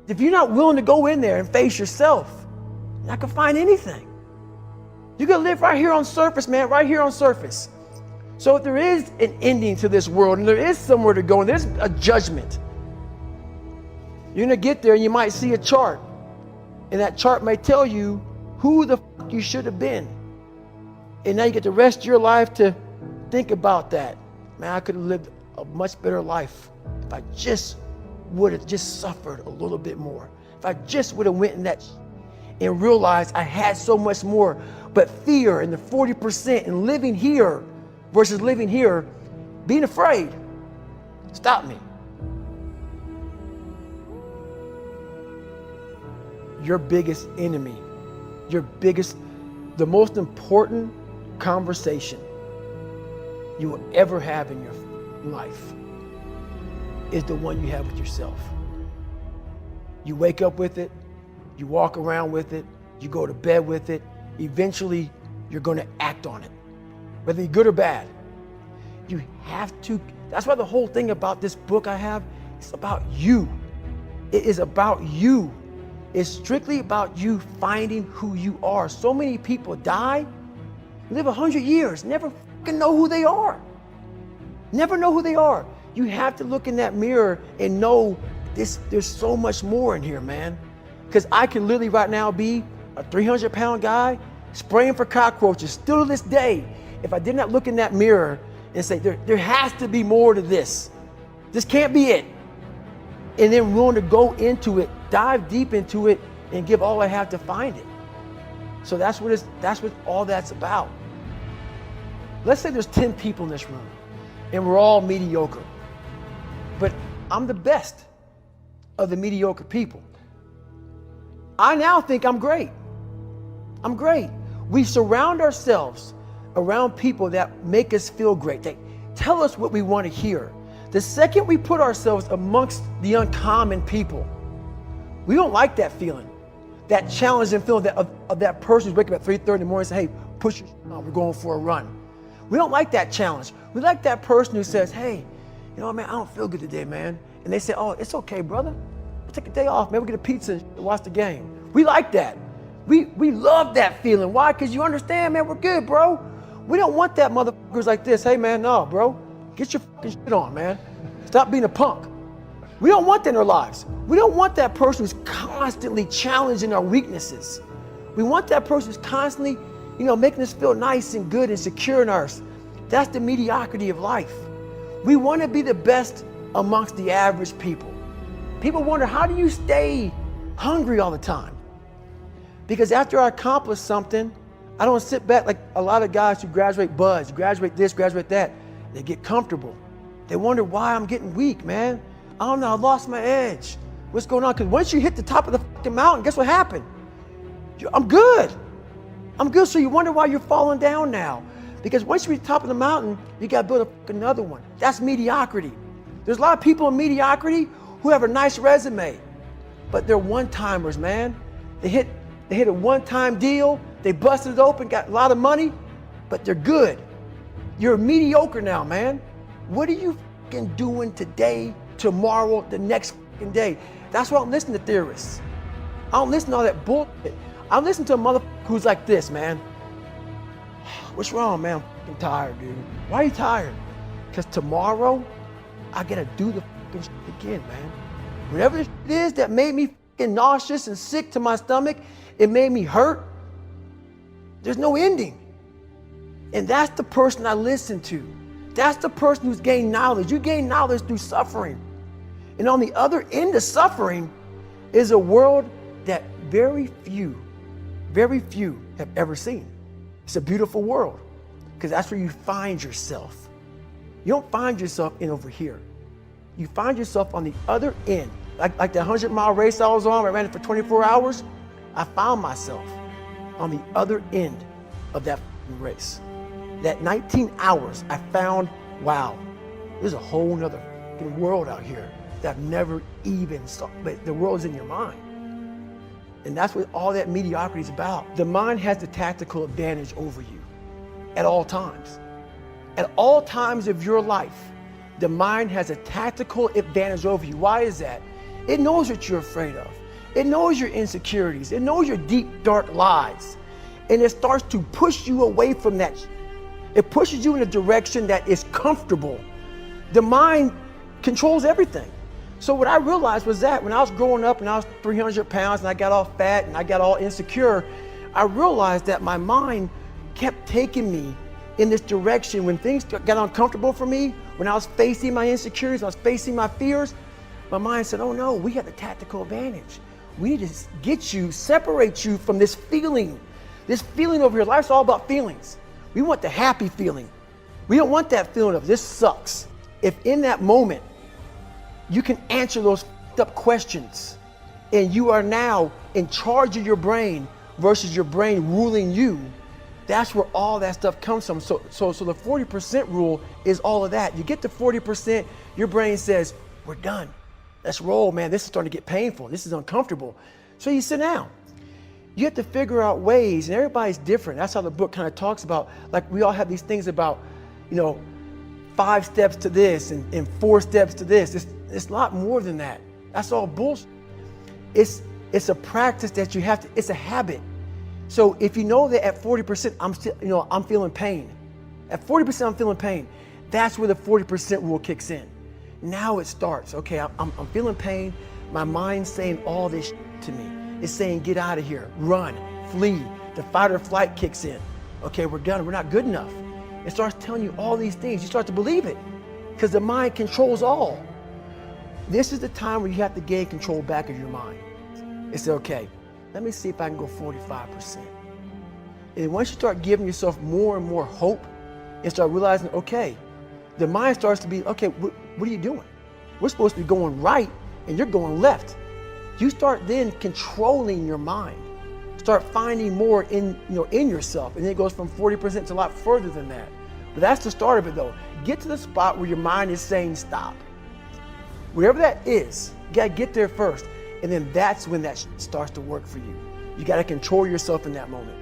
If you're not willing to go in there and face yourself, you're not gonna find anything. You're gonna live right here on surface, man, right here on surface. So if there is an ending to this world and there is somewhere to go and there's a judgment, you're gonna get there and you might see a chart. And that chart may tell you who the fuck you should have been. And now you get the rest of your life to think about that. Man, I could have lived a much better life if I just would have just suffered a little bit more. If I just would have went in that and realized I had so much more. But fear and the 40% and living here versus living here, being afraid, stop me. Your biggest enemy, the most important conversation you will ever have in your life is the one you have with yourself. You wake up with it, you walk around with it, you go to bed with it, eventually you're gonna act on it, whether you're good or bad. You have to, that's why the whole thing about this book I have, it's about you. It is about you. It's strictly about you finding who you are. So many people die, live 100 years, never fucking know who they are. Never know who they are. You have to look in that mirror and know there's so much more in here, man. Because I can literally right now be a 300-pound guy spraying for cockroaches still to this day if I did not look in that mirror and say, there has to be more to this. This can't be it. And then willing to go into it, dive deep into it, and give all I have to find it. So that's what all that's about. Let's say there's 10 people in this room, and we're all mediocre. But I'm the best of the mediocre people. I now think I'm great. I'm great. We surround ourselves around people that make us feel great. They tell us what we want to hear. The second we put ourselves amongst the uncommon people, we don't like that feeling, that challenging feeling of that person who's waking up at 3:30 in the morning and say, hey, push your on, we're going for a run. We don't like that challenge. We like that person who says, hey, you know what, man, I don't feel good today, man. And they say, oh, it's okay, brother. We'll take a day off, man. We'll get a pizza and watch the game. We like that. We love that feeling. Why? Because you understand, man, we're good, bro. We don't want that motherfuckers like this. Hey, man, no, bro. Get your fucking shit on, man. Stop being a punk. We don't want that in our lives. We don't want that person who's constantly challenging our weaknesses. We want that person who's constantly, making us feel nice and good and secure in ours. That's the mediocrity of life. We want to be the best amongst the average people. People wonder, how do you stay hungry all the time? Because after I accomplish something, I don't sit back like a lot of guys who graduate buds, graduate this, graduate that. They get comfortable. They wonder why I'm getting weak, man. I don't know, I lost my edge. What's going on? Because once you hit the top of the fucking mountain, guess what happened? I'm good. I'm good, so you wonder why you're falling down now. Because once you reach the top of the mountain, you gotta build another one. That's mediocrity. There's a lot of people in mediocrity who have a nice resume, but they're one-timers, man. They hit a one-time deal, they busted it open, got a lot of money, but they're good. You're mediocre now, man. What are you fucking doing today, tomorrow, the next fucking day? That's why I don't listen to theorists. I don't listen to all that bullshit. I listen to a motherfucker who's like this, man. What's wrong, man? I'm fucking tired, dude. Why are you tired? Because tomorrow, I gotta do the fucking shit again, man. Whatever the shit is that made me fucking nauseous and sick to my stomach, it made me hurt. There's no ending. And that's the person I listen to. That's the person who's gained knowledge. You gain knowledge through suffering. And on the other end of suffering is a world that very few have ever seen. It's a beautiful world because that's where you find yourself. You don't find yourself in over here. You find yourself on the other end. Like the 100-mile race I was on, I ran it for 24 hours. I found myself on the other end of that race. That 19 hours, I found, wow, there's a whole nother world out here that I've never even saw, but the world's in your mind. And that's what all that mediocrity is about. The mind has the tactical advantage over you at all times. At all times of your life, the mind has a tactical advantage over you. Why is that? It knows what you're afraid of. It knows your insecurities. It knows your deep, dark lies. And it starts to push you away from that. It pushes you in a direction that is comfortable. The mind controls everything. So what I realized was that when I was growing up and I was 300 pounds and I got all fat and I got all insecure, I realized that my mind kept taking me in this direction. When things got uncomfortable for me, when I was facing my insecurities, I was facing my fears, my mind said, oh no, we have the tactical advantage. We need to get you, separate you from this feeling over here. Life's all about feelings. We want the happy feeling. We don't want that feeling of this sucks. If in that moment, you can answer those up questions and you are now in charge of your brain versus your brain ruling you, that's where all that stuff comes from. So the 40% rule is all of that. You get to 40%, your brain says, we're done. Let's roll, man. This is starting to get painful. This is uncomfortable. So you sit down. You have to figure out ways, and everybody's different. That's how the book kind of talks about, like we all have these things about, 5 steps to this and 4 steps to this. It's a lot more than that. That's all bullshit. It's a practice that you have to, it's a habit. So if you know that at 40%, I'm feeling pain. At 40%, I'm feeling pain. That's where the 40% rule kicks in. Now it starts. Okay, I'm feeling pain. My mind's saying all this to me. It's saying, get out of here, run, flee. The fight or flight kicks in. Okay, we're done. We're not good enough. It starts telling you all these things. You start to believe it because the mind controls all. This is the time where you have to gain control back of your mind. It's okay. Let me see if I can go 45%. And once you start giving yourself more and more hope and start realizing, okay, the mind starts to be, okay, what are you doing? We're supposed to be going right and you're going left. You start then controlling your mind. Start finding more in yourself. And then it goes from 40% to a lot further than that. But that's the start of it though. Get to the spot where your mind is saying stop. Wherever that is, you gotta get there first. And then that's when that starts to work for you. You gotta control yourself in that moment.